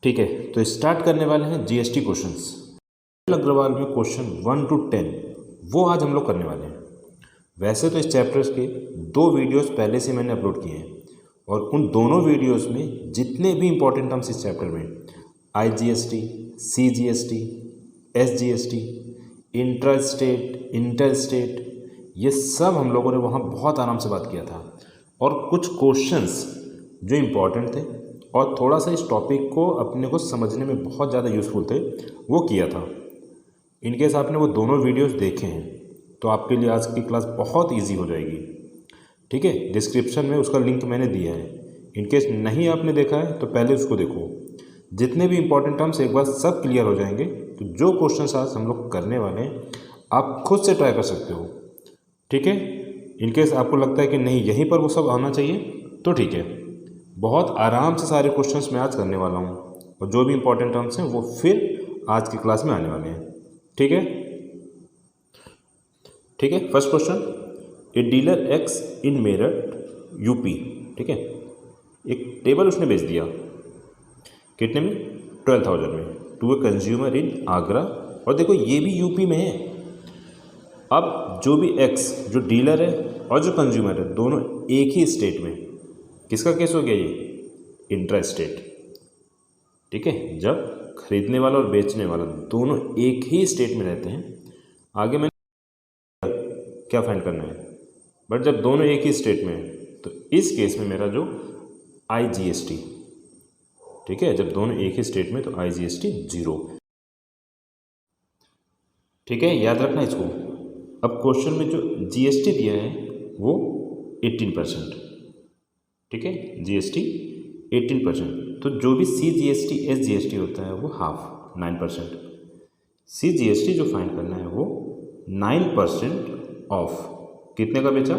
ठीक है, तो स्टार्ट करने वाले हैं जीएसटी क्वेश्चंस। अग्रवाल में क्वेश्चन 1 to 10 वो आज हम लोग करने वाले हैं। वैसे तो इस चैप्टर्स के 2 वीडियोस पहले से मैंने अपलोड किए हैं और उन दोनों वीडियोस में जितने भी इंपॉर्टेंट टर्म्स इस चैप्टर में IGST, CGST, SGST, intra state, inter state, ये सब हम लोगों ने वहाँ बहुत आराम से बात किया था और कुछ क्वेश्चंस जो इम्पोर्टेंट थे और थोड़ा सा इस टॉपिक को अपने को समझने में बहुत ज़्यादा यूज़फुल थे वो किया था। इनकेस आपने वो दोनों वीडियोस देखे हैं तो आपके लिए आज की क्लास बहुत इजी हो जाएगी। ठीक है, डिस्क्रिप्शन में उसका लिंक मैंने दिया है। इनकेस नहीं आपने देखा है तो पहले उसको देखो। जितने भी इंपॉर्टेंट टर्म्स एक बार सब क्लियर हो जाएंगे तो जो क्वेश्चंस आज हम लोग करने वाले हैं आप खुद से ट्राई कर सकते हो। ठीक है, इनकेस आपको लगता है कि नहीं यहीं पर वो सब आना चाहिए तो ठीक है, बहुत आराम से सारे क्वेश्चंस मैं आज करने वाला हूँ और जो भी इंपॉर्टेंट टर्म्स हैं वो फिर आज की क्लास में आने वाले हैं। ठीक है, ठीक है। First question, a dealer x in Meerut UP. ठीक है, एक टेबल उसने बेच दिया कितने में, 12,000 में, to a consumer in Agra. और देखो ये भी यूपी में है। अब जो भी एक्स जो डीलर है और जो कंज्यूमर है दोनों एक ही स्टेट में, किसका केस हो गया ये, इंट्रा स्टेट। ठीक है, जब खरीदने वाला और बेचने वाला दोनों एक ही स्टेट में रहते हैं, आगे मैं क्या फाइंड करना है, बट जब दोनों एक ही स्टेट में है तो इस केस में मेरा जो आईजीएसटी, ठीक है, जब दोनों एक ही स्टेट में तो आईजीएसटी 0। ठीक है, याद रखना इसको। अब क्वेश्चन में जो जीएसटी दिया है वो 18%। ठीक है, जीएसटी 18%। तो जो भी सीजीएसटी एसजीएसटी होता है वो हाफ 9%। सीजीएसटी जो फाइंड करना है वो 9% ऑफ कितने का बेचा,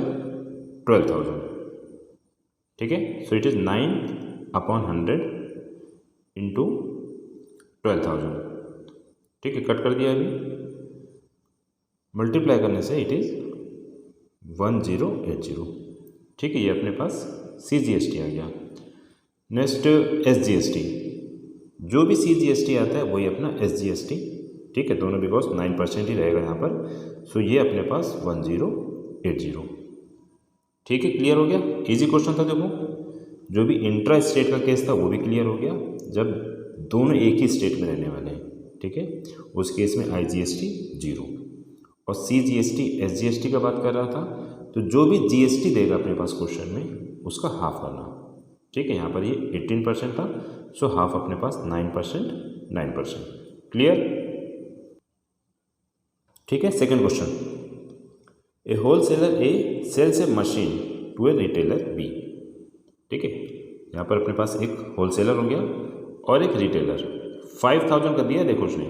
12,000। ठीक है, सो इट इज 9/100 इंटू 12,000। ठीक है, कट कर दिया अभी, मल्टीप्लाई करने से इट इज 1080। ठीक है, ये अपने पास सीजीएसटी आ गया। नेक्स्ट एसजीएसटी, जो भी सीजीएसटी आता है वही अपना एसजीएसटी। ठीक है, दोनों बिकॉज 9% ही रहेगा यहाँ पर, सो ये अपने पास 1080। ठीक है, क्लियर हो गया, इजी क्वेश्चन था। देखो जो भी इंट्रा स्टेट का केस था वो भी क्लियर हो गया, जब दोनों एक ही स्टेट में रहने वाले हैं। ठीक है, उस केस में आईजीएसटी 0 और सीजीएसटी एसजीएसटी का बात कर रहा था, तो जो भी जीएसटी देगा अपने पास क्वेश्चन में उसका हाफ करना। ठीक है, यहाँ पर ये 18% था, सो हाफ अपने पास 9%। क्लियर। ठीक है, second question, a wholesaler A sells a machine to a retailer B. ठीक है, यहाँ पर अपने पास एक होलसेलर हो गया और एक रिटेलर। 5,000 का दिया देखो उसने।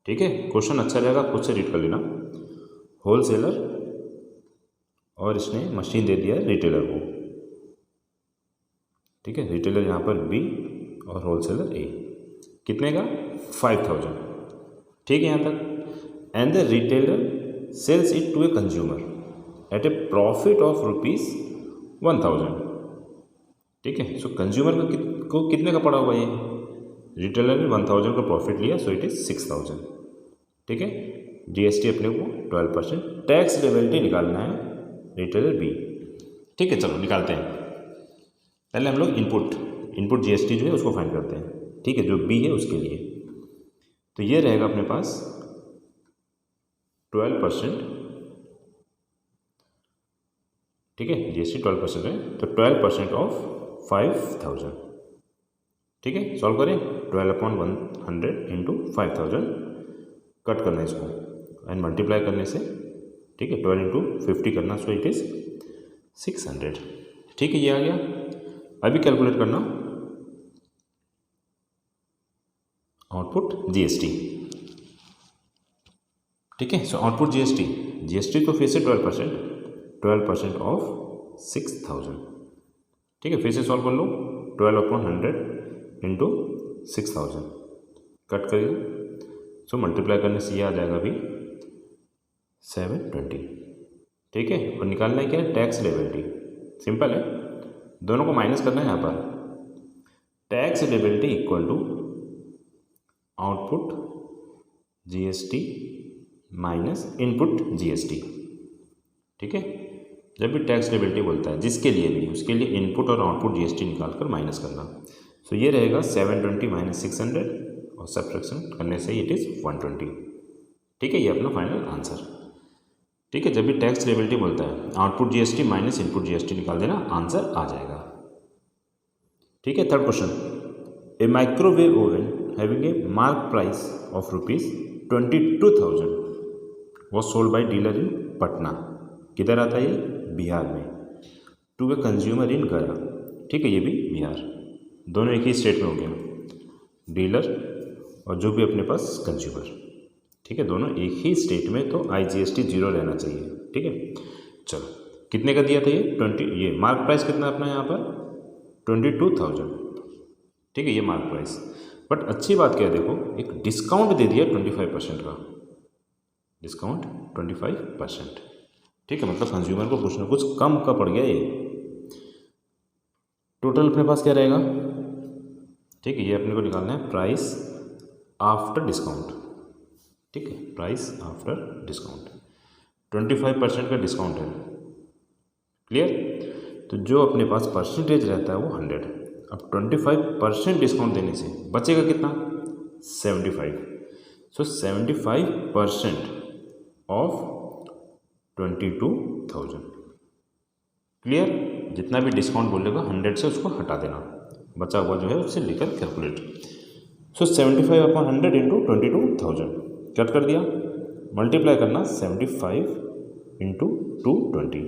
ठीक है, क्वेश्चन अच्छा रहेगा, खुद से रीड कर लेना। होलसेलर और इसने मशीन दे दिया है रिटेलर को। ठीक है, रिटेलर यहाँ पर बी और होलसेलर ए, कितने का, 5,000। ठीक है यहाँ तक। And the retailer sells it to a consumer at a profit of ₹1,000। ठीक है, सो कंज्यूमर को कितने का पड़ा हुआ ये, रिटेलर ने 1,000 का प्रॉफिट लिया, सो इट इज 6,000। ठीक है, जीएसटी अपने को 12%, टैक्स लिएबिलिटी निकालना है रिटेलर बी। ठीक है, चलो निकालते हैं। पहले हम लोग इनपुट जीएसटी जो है उसको फाइंड करते हैं। ठीक है, जो बी है उसके लिए, तो ये रहेगा अपने पास 12%। ठीक है, जीएसटी 12% है, तो 12% ऑफ 5,000। ठीक है, सॉल्व करें, 12/100 इंटू 5,000, कट करना है इसको एंड मल्टीप्लाई करने से। ठीक है, 12 इंटू 50 करना, सो इट इज 600। ठीक है, ये आ गया। अभी कैलकुलेट करना आउटपुट जीएसटी। ठीक है, सो आउटपुट जीएसटी तो फिर से 12% ऑफ 6,000। ठीक है, फिर से सॉल्व कर लो, 12/100 इंटू 6,000, कट करिए, सो मल्टीप्लाई करने से ये आ जाएगा अभी 720। ठीक है, और निकालना है क्या, टैक्स लिएबिलिटी। सिंपल है, दोनों को माइनस करना है यहाँ पर। Tax liability equal to output GST minus input GST. ठीक है, जब भी टैक्स लायबिलिटी बोलता है जिसके लिए भी, उसके लिए इनपुट और आउटपुट जीएसटी निकाल कर माइनस करना। सो ये रहेगा 720 माइनस 600 और सब्ट्रैक्शन करने से इट इज़ 120। ठीक है, ये अपना फाइनल आंसर। ठीक है, जब भी टैक्स लायबिलिटी बोलता है output GST minus input GST निकाल देना, आंसर आ जाएगा। ठीक है, third question, A microwave oven having a mark price of ₹22,000 was sold by dealer इन पटना। किधर आता है ये? बिहार में। टू ए कंज्यूमर इन गया। ठीक है, ये भी बिहार, दोनों एक ही स्टेट में हो गया, डीलर और जो भी अपने पास कंज्यूमर। ठीक है, दोनों एक ही स्टेट में, तो IGST 0 रहना चाहिए। ठीक है, चलो कितने का दिया था ये? 20। ये मार्क प्राइस कितना अपना यहाँ पर? 22,000। ठीक है, ये मार्क प्राइस। बट अच्छी बात क्या है, देखो एक डिस्काउंट दे दिया 25% का, डिस्काउंट 25%। ठीक है, मतलब कंज्यूमर को कुछ ना कुछ कम का पड़ गया ये। टोटल अपने पास क्या रहेगा? ठीक है, ये अपने को निकालना है प्राइस आफ्टर डिस्काउंट। ठीक है, प्राइस आफ्टर डिस्काउंट 25% का डिस्काउंट है। क्लियर? तो जो अपने पास परसेंटेज रहता है वो 100। अब 25% डिस्काउंट देने से बचेगा कितना? 75। सो 75% ऑफ 22,000। क्लियर? जितना भी डिस्काउंट बोलेगा 100 से उसको हटा देना, बचा हुआ जो है उससे लेकर कैलकुलेट। सो 75/100 इंटू 22,000 कट कर दिया, मल्टीप्लाई करना 75 इंटू 220।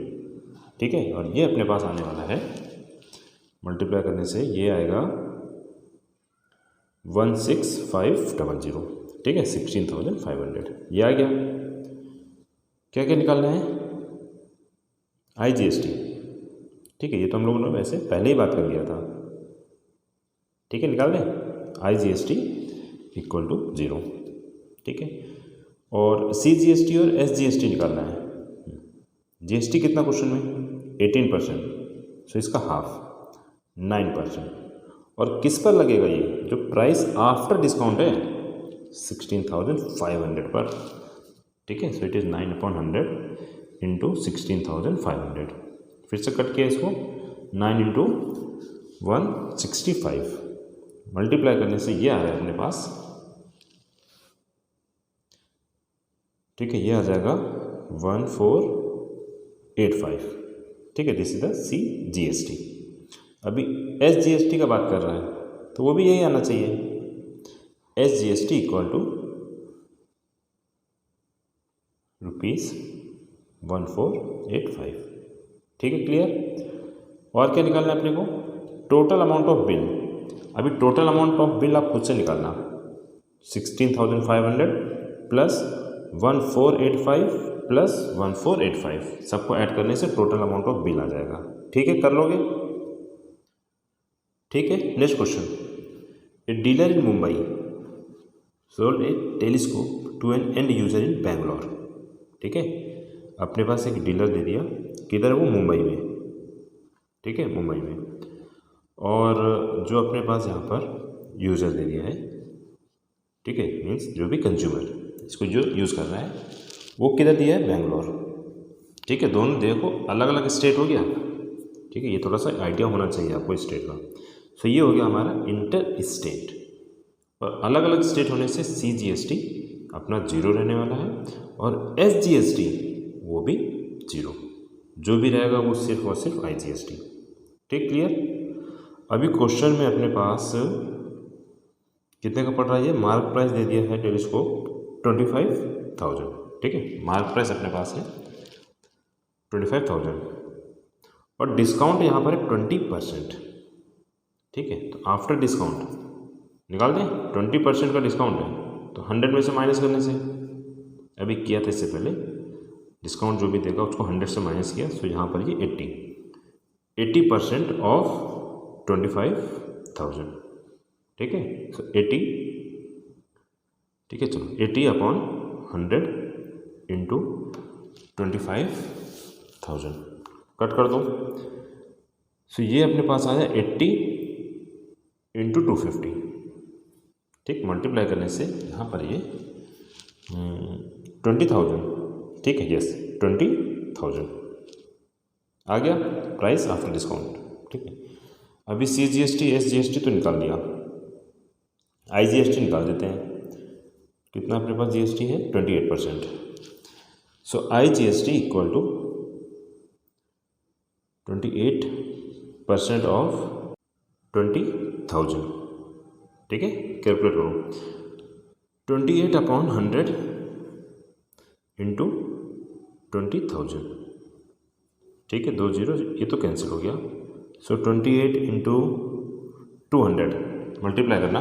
ठीक है, और ये अपने पास आने वाला है, मल्टीप्लाई करने से ये आएगा 16500। ठीक है, 16,500 ये आ गया। क्या क्या निकालना है? IGST। ठीक है, ये तो हम लोगों ने वैसे पहले ही बात कर लिया था। ठीक है, निकाल दें IGST इक्वल टू 0। ठीक है, और CGST और SGST निकालना है। GST कितना क्वेश्चन में? 18%। सो इसका हाफ 9%। और किस पर लगेगा ये? जो प्राइस आफ्टर डिस्काउंट है 16,500 पर। ठीक है, सो इट इज़ 9/100 इंटू 16,500। फिर से कट किया इसको, 9 इंटू 165 मल्टीप्लाई करने से ये आ रहा है अपने पास। ठीक है, ये आ जाएगा 1485। ठीक है, दिस इज द CGST। अभी SGST का बात कर रहा है तो वो भी यही आना चाहिए, SGST इक्वल टू ₹1485। ठीक है, क्लियर? और क्या निकालना है अपने को? Total amount of bill. अभी टोटल अमाउंट ऑफ बिल आप खुद से निकालना, 16,500 प्लस 1485 प्लस 1485 सबको ऐड करने से टोटल अमाउंट ऑफ बिल आ जाएगा। ठीक है, कर लोगे? ठीक है, next question, a dealer in Mumbai sold a telescope to an end user in Bangalore. ठीक है, अपने पास एक डीलर दे दिया, किधर है वो? मुंबई में। ठीक है, मुंबई में। और जो अपने पास यहाँ पर यूज़र दे दिया है, ठीक है, मीन्स जो भी कंज्यूमर इसको जो यूज़ कर रहा है वो किधर दिया है? बेंगलोर। ठीक है, दोनों देखो अलग अलग स्टेट हो गया। ठीक है, ये थोड़ा सा आइडिया होना चाहिए आपको स्टेट का। सो ये हो गया हमारा इंटर स्टेट, और अलग अलग स्टेट होने से CGST अपना 0 रहने वाला है और SGST वो भी 0, जो भी रहेगा वो सिर्फ और सिर्फ IGST। ठीक, क्लियर? अभी क्वेश्चन में अपने पास कितने का पड़ रहा है? ये मार्क प्राइस दे दिया है टेलीस्कोप 25,000। ठीक है, मार्क प्राइस अपने पास है 25,000 और डिस्काउंट यहाँ पर है 20%। ठीक है, तो आफ्टर डिस्काउंट निकाल दें, 20% का डिस्काउंट है तो 100 में से माइनस करने से, अभी किया था इससे पहले, डिस्काउंट जो भी देगा उसको 100 से माइनस किया, तो यहाँ पर ये 80% ऑफ 25,000। ठीक है, तो 80। ठीक है, चलो 80/100 इंटू 25,000 कट कर दो। सो ये अपने पास आया 80 इंटू 250, ठीक। मल्टीप्लाई करने से यहाँ पर ये 20,000, ठीक है, यस 20,000 आ गया प्राइस आफ्टर डिस्काउंट, ठीक है। अभी CGST SGST तो निकाल लिया, IGST निकाल देते हैं। कितना अपने पास GST है? 28%। सो IGST इक्वल टू 28% ऑफ 20,000, ठीक है। कैलकुलेट करो, 28/100 इंटू 20,000, ठीक है। 2 0 ये तो कैंसिल हो गया। सो 28 इंटू 200 मल्टीप्लाई करना,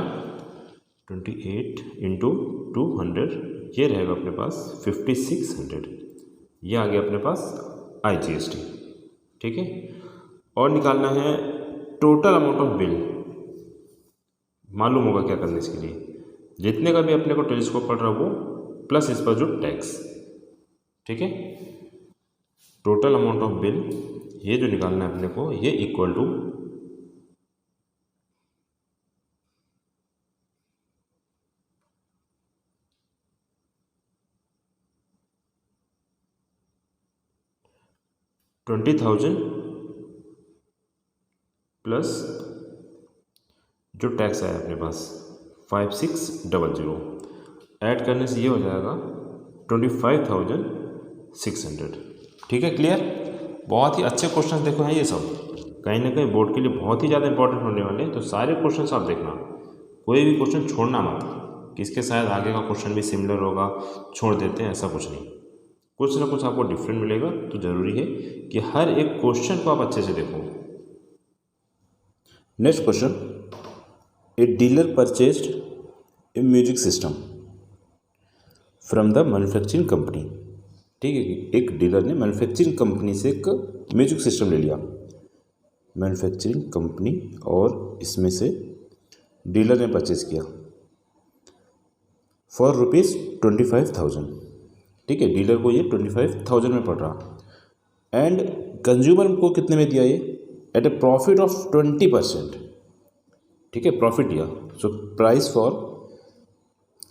28 इंटू 200 ये रहेगा अपने पास 5600, ये आ गया अपने पास IGST, ठीक है। और निकालना है टोटल अमाउंट ऑफ बिल। मालूम होगा क्या करने इसके लिए, जितने का भी अपने को टेलीस्कोप पड़ रहा है वो प्लस इस पर जो टैक्स, ठीक है। टोटल अमाउंट ऑफ बिल ये जो निकालना है अपने को, ये इक्वल टू 20,000 प्लस जो टैक्स आया अपने पास 5600, ऐड करने से ये हो जाएगा 25,600, ठीक है। क्लियर? बहुत ही अच्छे क्वेश्चन देखो हैं ये सब, कहीं ना कहीं बोर्ड के लिए बहुत ही ज़्यादा इंपॉर्टेंट होने वाले हैं। तो सारे क्वेश्चन आप देखना, कोई भी क्वेश्चन छोड़ना मत, किसके शायद आगे का क्वेश्चन भी सिमिलर होगा, छोड़ देते हैं, ऐसा कुछ नहीं। कुछ ना कुछ आपको डिफरेंट मिलेगा, तो ज़रूरी है कि हर एक क्वेश्चन को आप अच्छे से देखो। Next question, a dealer purchased A music system from the manufacturing company, ठीक है। एक डीलर ने मैन्युफैक्चरिंग कंपनी से एक म्यूजिक सिस्टम ले लिया, मैन्युफैक्चरिंग कंपनी, और इसमें से डीलर ने परचेज किया फॉर ₹25,000, ठीक है। डीलर को ये 25,000 में पड़ रहा, एंड कंज्यूमर को कितने में दिया ये? एट ए प्रॉफिट ऑफ 20%, ठीक है, प्रॉफिट दिया। So price for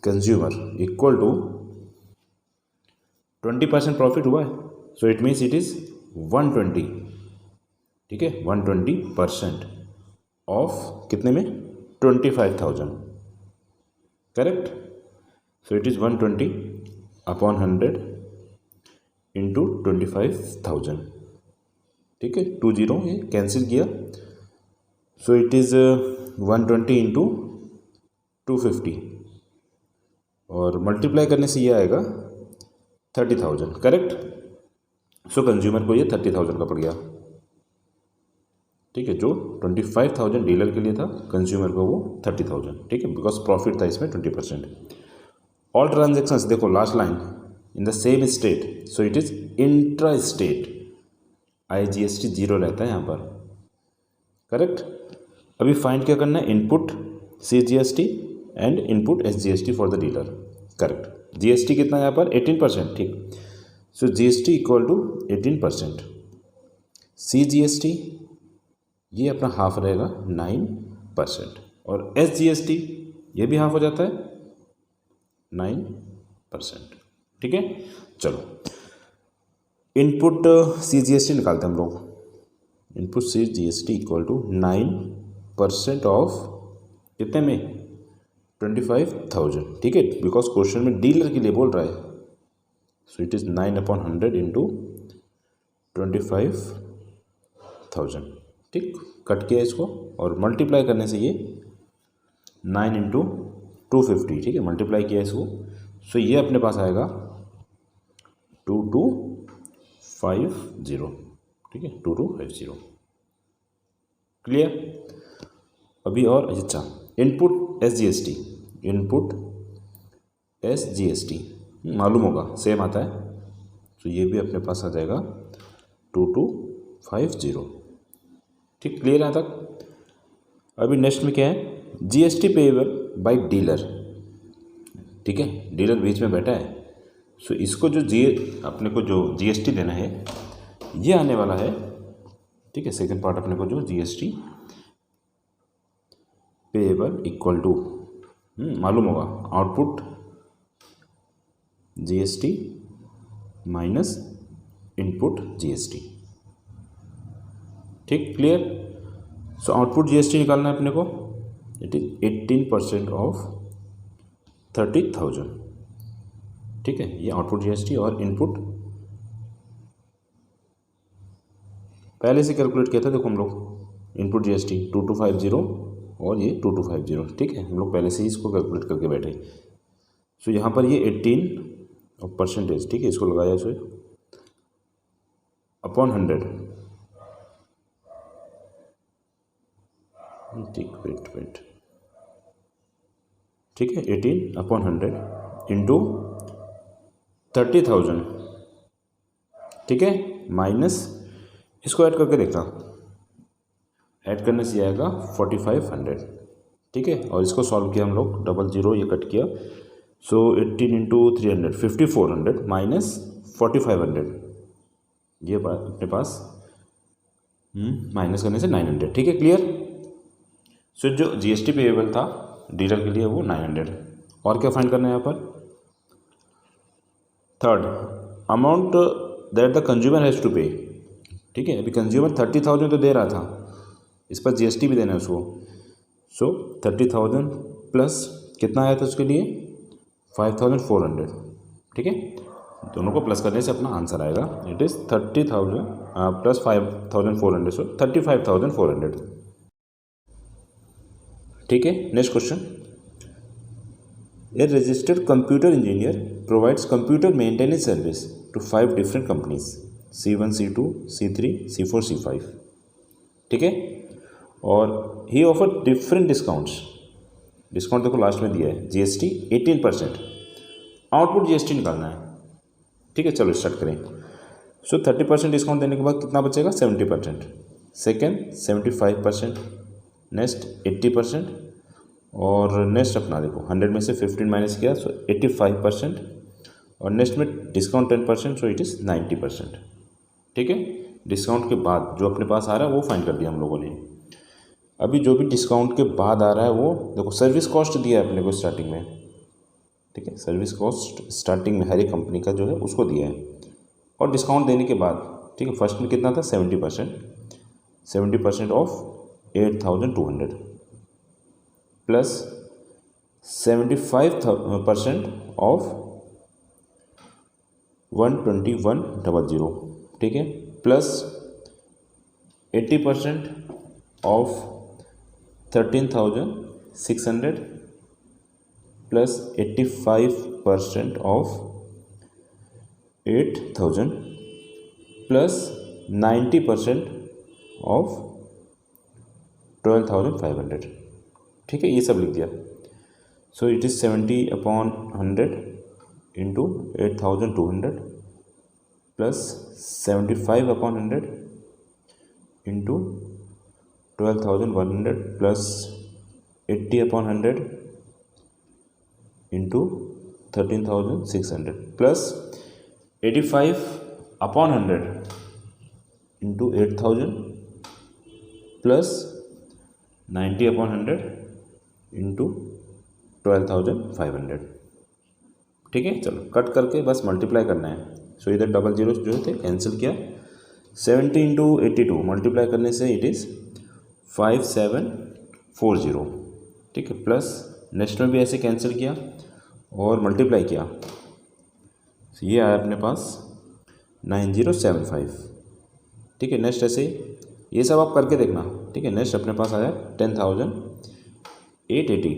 consumer equal to 20% profit हुआ है, so it means it is 120, ठीक है, 120% ऑफ कितने में? 25,000, correct. So it is 120/100 into 25,000, ठीक है। 2 0 ये कैंसिल किया, सो इट इज़ 120 इंटू 250, और मल्टीप्लाई करने से ये आएगा 30,000, करेक्ट। सो कंज्यूमर को ये 30,000 का पड़ गया, ठीक है। जो 25,000 डीलर के लिए था, कंज्यूमर को वो 30,000, ठीक है, बिकॉज प्रॉफिट था इसमें 20%। ऑल ट्रांजेक्शन्स देखो, last line, in the same state, so it is intra state, IGST 0 रहता है यहाँ पर, करेक्ट। अभी फाइंड क्या करना है? Input CGST and input SGST for the dealer, correct. GST कितना है यहाँ पर? 18%, ठीक। सो GST इक्वल टू 18%, CGST ये अपना हाफ रहेगा 9%, और SGST ये भी हाफ हो जाता है 9%, ठीक है। चलो इनपुट CGST निकालते हैं हम लोग। Input CGST equal to 9% of कितने में? 25,000, ठीक है, बिकॉज क्वेश्चन में डीलर के लिए बोल रहा है। सो इट इज़ 9/100 इंटू 25,000, ठीक। कट किया इसको, और मल्टीप्लाई करने से ये 9 इंटू 250, ठीक है, मल्टीप्लाई किया इसको। सो ये अपने पास आएगा 2250, ठीक है, 2250, क्लियर। अभी और अच्छा, इनपुट SGST मालूम होगा, सेम आता है। तो ये भी अपने पास आ जाएगा 2250, ठीक, क्लियर है तक। अभी नेक्स्ट में क्या है? GST पेएबल बाय डीलर, ठीक है, डीलर बीच में बैठा है। सो इसको जो अपने को जो GST देना है ये आने वाला है, ठीक है। सेकंड पार्ट अपने को जो GST पेएबल इक्वल टू मालूम होगा output GST minus input GST. ठीक, क्लियर। सो आउटपुट जीएसटी निकालना है अपने को, इट इज 18% ऑफ 30,000। ठीक है, ये आउटपुट जीएसटी और इनपुट पहले से कैलकुलेट किया था। देखो हम लोग इनपुट जीएसटी 2250 और ये 2250। ठीक है, हम लोग पहले से ही इसको कैलकुलेट करके बैठे। सो यहाँ पर ये 18 और परसेंटेज, ठीक है, इसको लगाया सो अपॉन 100। ठीक, वेट, ठीक है, 18 अपॉन 100 इंटू 30,000। ठीक है, माइनस इसको ऐड करके देखना, ऐड करने से आएगा 4500। ठीक है, और इसको सॉल्व किया हम लोग, 00 ये कट किया। सो 18 इंटू 300 5400 माइनस 4500, ये अपने पास माइनस करने से 900। ठीक है, क्लियर। सो जो जीएसटी पेएबल था डीलर के लिए वो 900। और क्या फाइंड करना है यहाँ पर? Third, amount that the consumer has to pay. ठीक है, अभी कंज्यूमर 30,000 तो दे रहा था, इस पर जीएसटी भी देना है उसको। सो 30,000 प्लस कितना आया था उसके लिए 5,400। ठीक है, दोनों को प्लस करने से अपना आंसर आएगा, इट इज़ 30,000 प्लस 5,400, सो 35,400। ठीक है, next question. A registered computer engineer provides computer maintenance service to 5 different companies, C1, C2, C3, C4, C5। ठीक है, और ही ऑफर डिफरेंट डिस्काउंट्स। डिस्काउंट देखो लास्ट में दिया है, जीएसटी 18%, आउटपुट जीएसटी निकालना है। ठीक है, चलो स्टार्ट करें। सो 30% डिस्काउंट देने के बाद कितना बचेगा 70%, सेकेंड 75%, नेक्स्ट 80%, और नेक्स्ट अपना देखो 100 में से 15 माइनस किया, सो 85%, और नेक्स्ट में डिस्काउंट 10%, सो इट इज़ 90%। ठीक है, डिस्काउंट के बाद जो अपने पास आ रहा है वो फाइंड कर दिया हम लोगों ने। अभी जो भी डिस्काउंट के बाद आ रहा है वो देखो, सर्विस कॉस्ट दिया है अपने को स्टार्टिंग में। ठीक है, सर्विस कॉस्ट स्टार्टिंग में हर एक कंपनी का जो है उसको दिया है, और डिस्काउंट देने के बाद, ठीक है, फर्स्ट में कितना था 70% ऑफ 8,200 प्लस 75% ऑफ 121,000। ठीक है, plus 80% of 13,600 plus 85% of 8,000 plus 90% of 12,500। ठीक है, ये सब लिख दिया। सो it is 70/100 into 8,200 plus 75/100 into 12,100 plus 80/100 into 13,600 plus 85/100 into 8,000 plus 90/100 into 12,500। ठीक है, चलो कट करके बस मल्टीप्लाई करना है। सो इधर डबल जीरो जो थे कैंसिल किया, 70 इंटू 82 मल्टीप्लाई करने से इट इज़ 5740। ठीक है, प्लस नेक्स्ट में भी ऐसे कैंसिल किया और मल्टीप्लाई किया, तो ये आया अपने पास 9075। ठीक है, नेक्स्ट ऐसे ये सब आप करके देखना। ठीक है, नेक्स्ट अपने पास आया 10,880।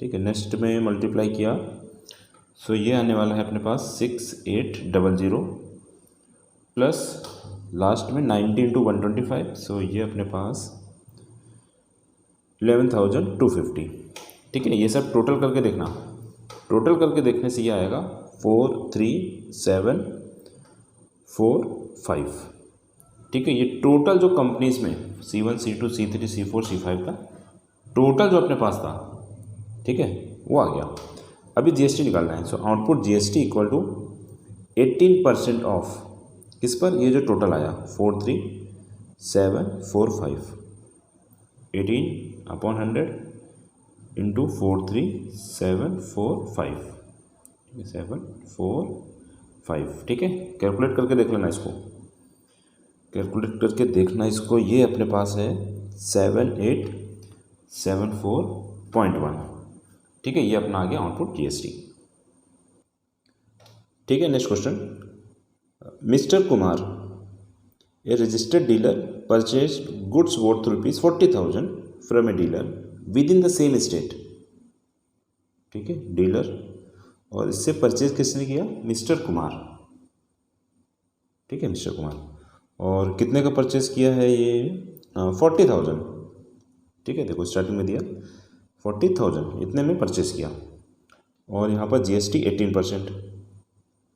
ठीक है, नेक्स्ट में मल्टीप्लाई किया, सो ये आने वाला है अपने पास 6800 प्लस लास्ट में 90 इंटू 125, सो ये अपने पास 11,250। ठीक है, ये सब टोटल करके देखना, टोटल करके देखने से ये आएगा 43745। ठीक है, ये टोटल जो कंपनीज में C1, C2, C3, C4, C5 का टोटल जो अपने पास था, ठीक है, वो आ गया। अभी जीएसटी निकालना है। So output GST equal to 18% of किस पर, ये जो टोटल आया 43745। 18/100 इंटू 43745, 745, ठीक है। कैलकुलेट करके देख लेना इसको, कैलकुलेट करके देखना इसको। ये अपने पास है 7874.1, ठीक है। ये अपना आ गया आउटपुट जीएसटी, ठीक है। Next question, mister Kumar A registered dealer purchase goods worth ₹40,000 from a dealer with in the same state, ठीक है। डीलर और इससे परचेज किसने किया? मिस्टर कुमार, ठीक है, मिस्टर कुमार। और कितने का परचेज किया है ये? 40,000, ठीक है। देखो स्टार्टिंग में दिया 40,000, इतने में परचेज किया। और यहाँ पर GST 18%,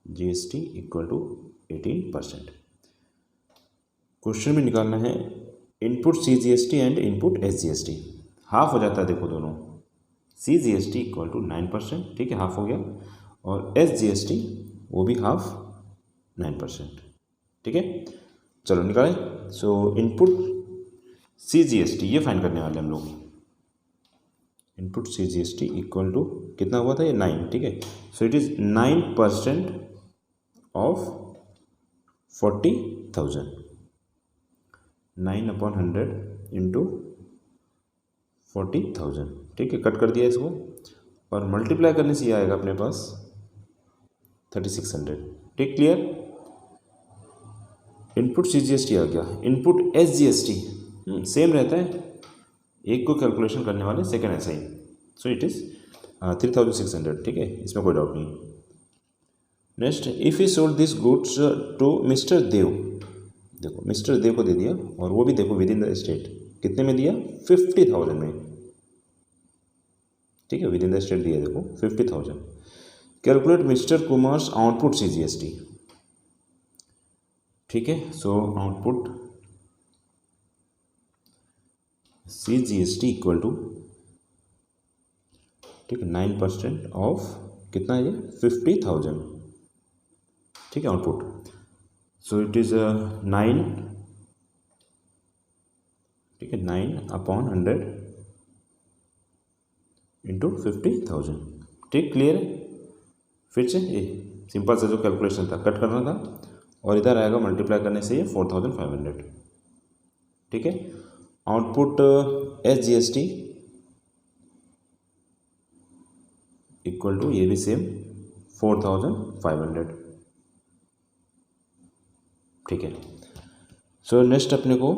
GST equal to 18%। Question में निकालना है input CGST and input SGST. Half हो जाता है, देखो दोनों। सीजीएसटी इक्वल टू 9%, ठीक है, हाफ हो गया। और एसजीएसटी वो भी हाफ 9%, ठीक है। चलो निकालें। सो इनपुट सीजीएसटी ये फाइंड करने वाले हम लोग। इनपुट सीजीएसटी इक्वल टू कितना हुआ था ये? 9, ठीक है। So it is 9% of 40,000, 9/100 into 40,000, ठीक है। कट कर दिया इसको और मल्टीप्लाई करने से ये आएगा अपने पास 3600, ठीक। क्लियर। इनपुट सीजीएसटी आ गया। इनपुट एसजीएसटी सेम रहता है, एक को कैलकुलेशन करने वाले, सेकेंड ऐसा ही। सो इट इज़ 3600, ठीक है, इसमें कोई डाउट नहीं। Next, if he sold this goods to mister Dev, देखो मिस्टर देव को दे दिया और वो भी देखो विद इन द स्टेट, कितने में दिया? 50,000 में, ठीक है, विद इन द स्टेट दिया देखो 50,000। Calculate mister Kumar's output CGST, ठीक है। So output CGST equal to, ठीक है, 9% ऑफ कितना है ये? 50,000, ठीक है, आउटपुट। सो इट इज़ 9, ठीक है, 9/100 इंटू 50,000, ठीक। क्लियर है। फिर से ये सिंपल सा जो कैलकुलेशन था, कट करना था और इधर आएगा मल्टीप्लाई करने से ये 4500, ठीक है। आउटपुट एसजीएसटी इक्वल टू ये भी सेम 4500, ठीक है। सो नेक्स्ट अपने को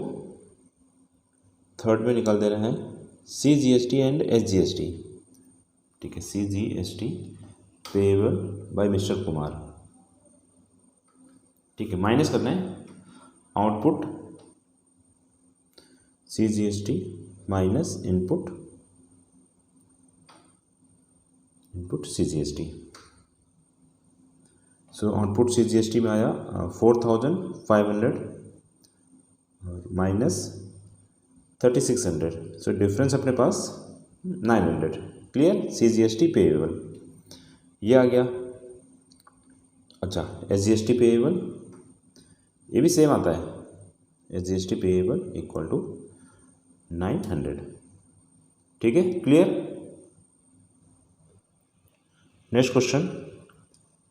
थर्ड में निकाल दे रहे हैं सीजीएसटी एंड एसजीएसटी, ठीक है। CGST payable by mister Kumar, ठीक है, माइनस करना है output CGST minus input CGST. सो आउटपुट सीजीएसटी में आया 4500 माइनस 3600, सो डिफरेंस अपने पास 900, क्लियर। सीजीएसटी पेएबल ये आ गया। अच्छा, एसजीएसटी पेएबल ये भी सेम आता है, एसजीएसटी पेएबल इक्वल टू 900, ठीक है, clear. Next question,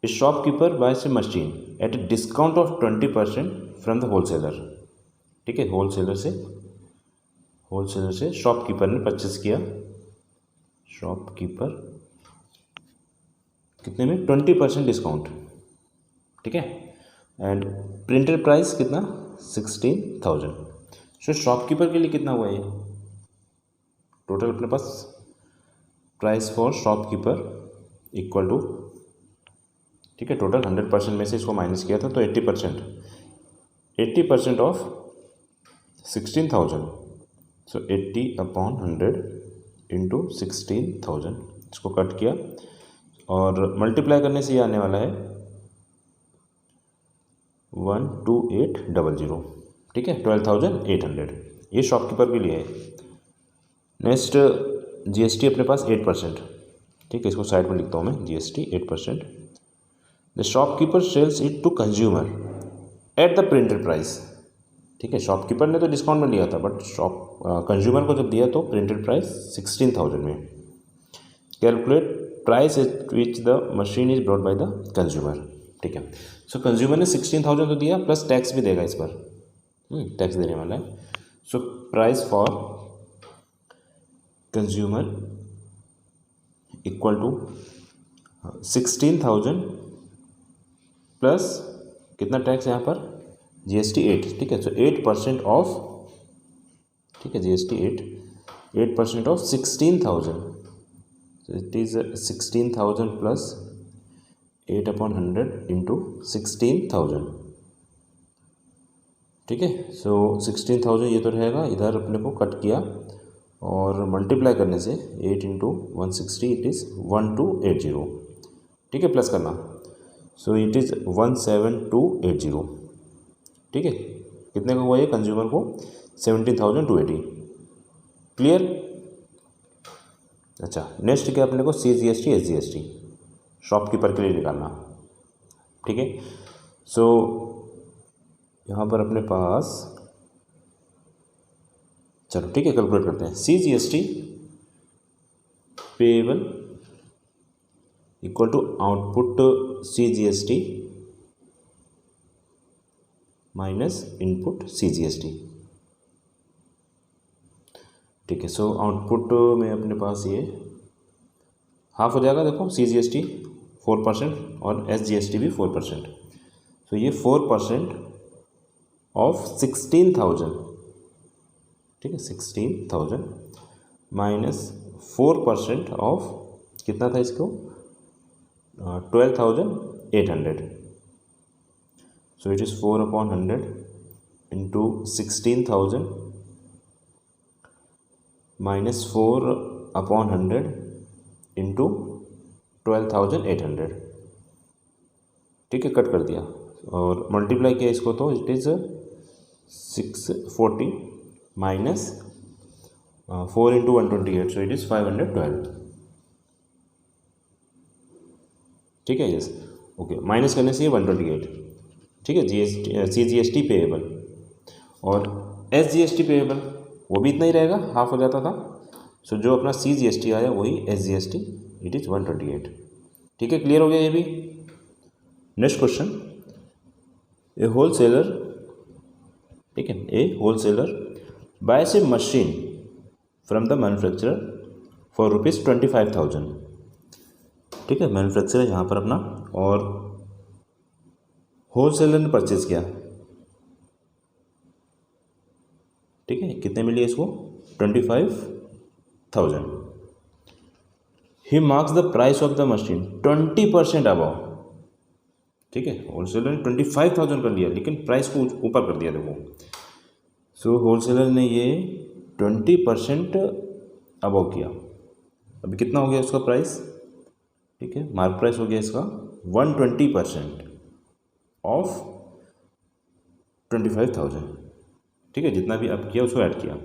A shopkeeper bias a machine eight a discount of 20% from the wholesaler, ठीक है। होलसेलर से शॉपकीपर ने परचेस किया, शॉपकीपर कितने में? 20% डिस्काउंट, ठीक है। एंड प्रिंटेड प्राइस कितना? 16,000। सो शॉपकीपर के लिए कितना हुआ ये? टोटल अपने पास price for shopkeeper equal to, ठीक है, टोटल 100% में से इसको माइनस किया था तो 80% ऑफ 16,000, सो 80/100 इंटू 16,000, इसको कट किया और मल्टीप्लाई करने से ये आने वाला है 12800, ठीक है, 12,800। ये शॉपकीपर के लिए है। नेक्स्ट जीएसटी अपने पास 8%, ठीक है, इसको साइड में लिखता हूँ मैं, GST 8%। The shopkeeper sells it to consumer at the printed price, ठीक है, शॉपकीपर ने तो डिस्काउंट में लिया था, बट कंज्यूमर को जब दिया तो प्रिंटेड प्राइस 16,000 में। Calculate price at which the machine is brought by the consumer. ठीक है, सो कंज्यूमर ने 16,000 तो दिया, प्लस टैक्स भी देगा इस पर, टैक्स देने वाला है। So price for consumer equal to 16,000 plus कितना टैक्स यहाँ पर, GST 8। ठीक है, सो 8% ऑफ, ठीक है, GST 8% of 16,000, so it is 16,000 plus 8/100 into 16,000। ठीक है, सो 16,000 ये तो रहेगा, इधर अपने को कट किया और मल्टीप्लाई करने से 8 इंटू 160 इट इज़ 1280। ठीक है, प्लस करना, सो इट इज़ 17280। ठीक है, कितने का हुआ ये कंज्यूमर को, 17,280। क्लियर। अच्छा, नेक्स्ट क्या अपने को CGST SGST शॉपकीपर के लिए निकालना। ठीक है, सो यहाँ पर अपने पास, चलो ठीक है, कैलकुलेट करते हैं। CGST payable equal to output CGST minus input CGST। ठीक है, सो आउटपुट में अपने पास ये हाफ हो जाएगा, देखो CGST 4% और SGST भी 4%, सो ये 4% ऑफ 16,000। ठीक है, 16,000 माइनस 4% ऑफ कितना था इसको, 12,800। सो it is 4/100 into 16,000 minus 4/100 into 12,800। ठीक है, कट कर दिया और मल्टीप्लाई किया इसको, तो it is 640 minus 4 into 128, so it is 512। ठीक है, यस, ओके, माइनस करने से ये 128। ठीक है, CGST पेएबल और SGST पेएबल वो भी इतना ही रहेगा, हाफ हो जाता था। सो जो अपना CGST आया वही SGST, इट इज़ 128। ठीक है, क्लियर हो गया ये भी। नेक्स्ट क्वेश्चन, ए होलसेलर, ठीक है, a wholesaler buys a machine from the manufacturer for ₹25,000। ठीक है, मैन्युफैक्चरर यहाँ पर अपना, और होलसेलर ने परचेज किया। ठीक है, कितने मिली इसको, 25,000। He marks the price of the machine 20% above. ठीक है, होलसेलर ने 25,000 कर लिया, लेकिन प्राइस को ऊपर कर दिया, देखो। सो होलसेलर ने ये 20% अबव किया। अभी कितना हो गया उसका प्राइस, ठीक है, मार्क प्राइस हो गया इसका 120% ऑफ 25,000। ठीक है, जितना भी अब किया उसको ऐड किया,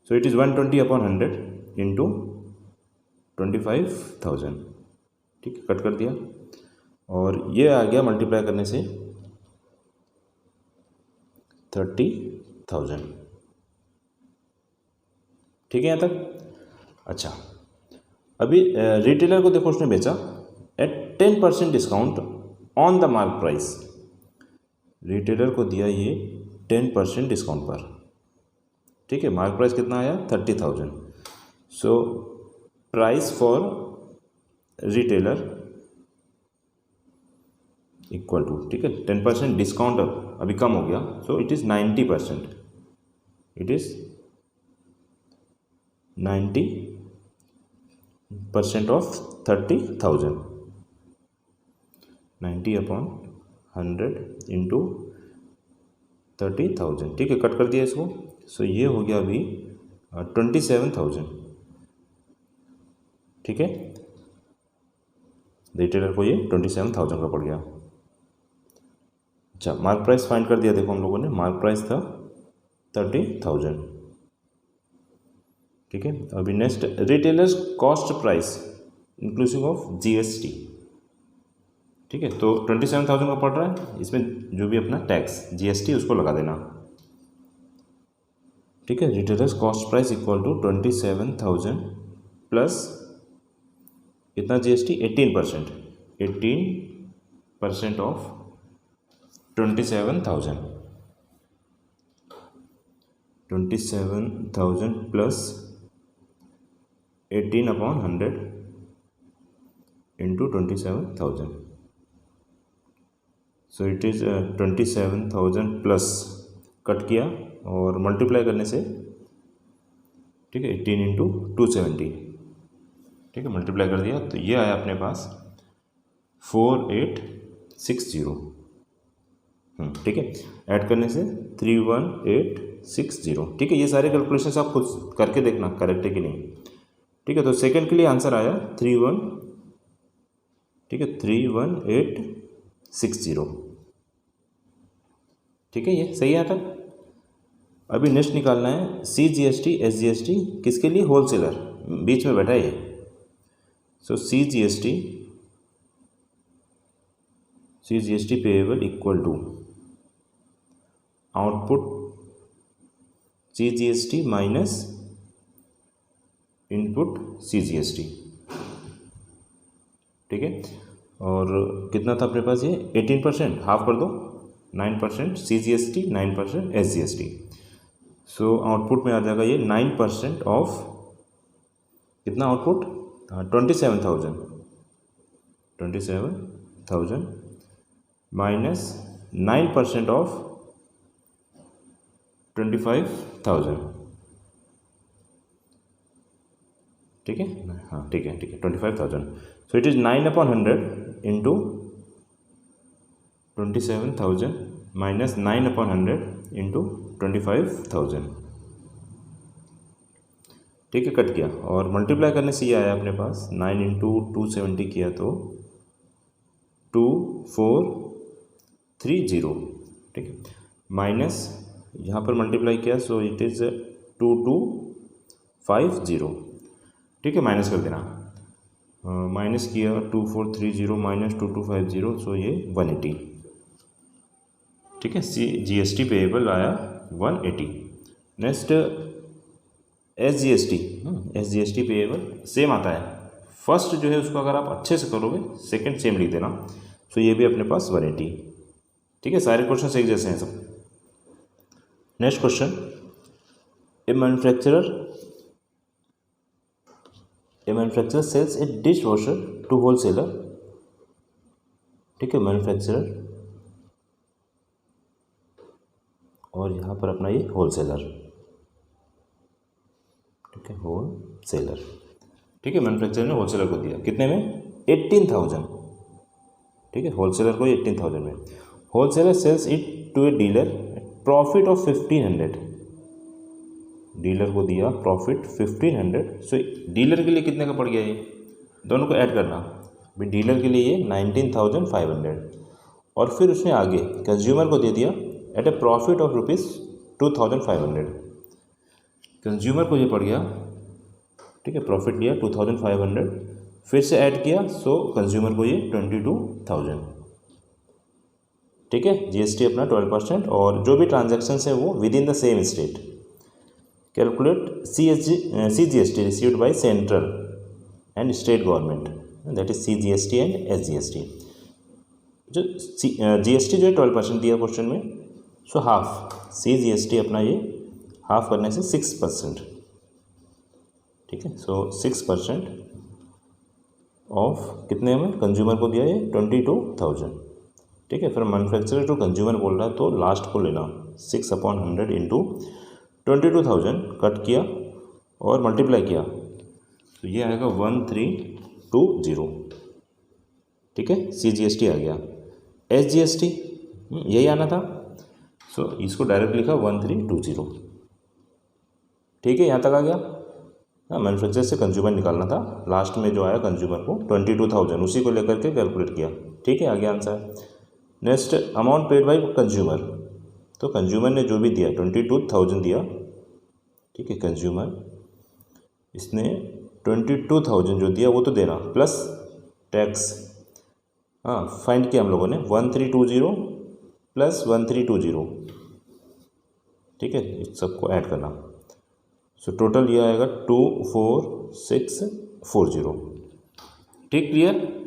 सो इट इज़ 120/100 इंटू 25,000। ठीक है, कट कर दिया और ये आ गया मल्टीप्लाई करने से 30,000। ठीक है यहाँ तक। अच्छा, अभी रिटेलर को देखो, उसने बेचा at 10% discount on the mark price. Retailer को दिया ये 10% डिस्काउंट पर। ठीक है, मार्क प्राइस कितना आया, 30,000। So price for retailer equal to, ठीक है, 10% डिस्काउंट अभी कम हो गया, so it is 90%। It is 90% of 30,000। 90/100 into 30,000। ठीक है, कट कर दिया इसको, सो ये हो गया अभी 27,000। ठीक है, रिटेलर को ये 27,000 का पड़ गया। अच्छा, मार्क प्राइस फाइंड कर दिया, देखो हम लोगों ने, मार्क प्राइस था 30,000। ठीक है, अभी next, retailers cost price inclusive of GST। ठीक है, तो 27,000 का पड़ रहा है, इसमें जो भी अपना टैक्स GST उसको लगा देना। ठीक है, retailers cost price equal to 27,000 plus कितना GST 18%, 18% of 27,000 plus 18/100 into 27,000, so it is 27,000 plus cut किया और मल्टीप्लाई करने से, ठीक है, 18 इंटू 270, ठीक है, मल्टीप्लाई कर दिया तो ये आया अपने पास 4860, ठीक है, ऐड करने से 31860, ठीक है। ये सारे कैलकुलेशंस आप खुद करके देखना करेक्ट है कि नहीं, ठीक है। तो सेकंड के लिए आंसर आया 31860, ठीक है, ये सही आता। अभी नेक्स्ट निकालना है CGST SGST किसके लिए, होलसेलर, बीच में बैठा है ये। So CGST payable equal to output CGST minus input CGST, ठीक है। और कितना था अपने पास ये 18%, हाफ कर दो, 9% CGST, 9% SGST। सो आउटपुट में आ जाएगा ये 9% ऑफ कितना आउटपुट 27,000 माइनस 9% ऑफ 25,000, ठीक है, हाँ ठीक है 25,000। सो it is 9/100 into 27,000 minus 9/100 into 25,000, ठीक है, कट किया और मल्टीप्लाई करने से ये आया अपने पास 9 इंटू 270 किया तो 2430, ठीक है, माइनस यहाँ पर मल्टीप्लाई किया सो इट इज़ 2250, ठीक है, माइनस कर देना, माइनस किया 2430 माइनस 2250, सो ये 180, ठीक है। GST पेएबल आया 180। नेक्स्ट SGST पेएबल सेम आता है, फर्स्ट जो है उसको अगर आप अच्छे से करोगे सेकंड सेम लिख देना, सो ये भी अपने पास 180, ठीक है। सारे क्वेश्चन एक जैसे हैं सब। Next question, a manufacturer sells a dish washer to wholesaler, ठीक है, मैन्युफैक्चरर और यहाँ पर अपना ये होलसेलर, ठीक है, होलसेलर, ठीक है, मैन्युफैक्चरर ने होलसेलर को दिया कितने में 18,000, ठीक है, होलसेलर को 18,000 में, wholesaler sells it to a dealer profit of 1500, dealer को दिया प्रॉफिट 1500, सो डीलर के लिए कितने का पड़ गया ये, दोनों को ऐड करना, भाई डीलर के लिए ये 19,500 और फिर उसने आगे कंज्यूमर को दे दिया at a profit of ₹2,500, consumer को ये पड़ गया, ठीक है, प्रॉफिट लिया 2,500, फिर से ऐड किया सो कंज्यूमर को ये 22,000, ठीक है। GST अपना 12% और जो भी ट्रांजैक्शंस है वो with in the same state. Calculate CGST received by central and state government, that is CGST and SGST। जो GST जो है 12% दिया क्वेश्चन में, सो हाफ CGST अपना ये हाफ करने से 6%, ठीक है, सो 6% ऑफ कितने में कंज्यूमर को दिया ये 22,000, ठीक है। फिर मैन्युफैक्चरर टू कंज्यूमर बोल रहा है तो लास्ट को लेना 6/100 इंटू 22,000 कट किया और मल्टीप्लाई किया तो ये आएगा 1320, ठीक है, CGST आ गया। SGST यही आना था, सो इसको डायरेक्ट लिखा 1320, ठीक है, यहाँ तक आ गया। हाँ, मैन्युफैक्चरर से कंज्यूमर निकालना था, लास्ट में जो आया कंज्यूमर को 22,000 उसी को लेकर के कैलकुलेट किया, ठीक है, आ गया answer. Next amount paid by consumer, तो कंज्यूमर ने जो भी दिया 22,000 दिया, ठीक है, कंज्यूमर इसने 22,000 जो दिया वो तो देना प्लस टैक्स, हाँ फाइंड किया हम लोगों ने 1320 प्लस 1320, ठीक है, इस सबको ऐड करना सो टोटल ये आएगा 24640। ठीक, क्लियर।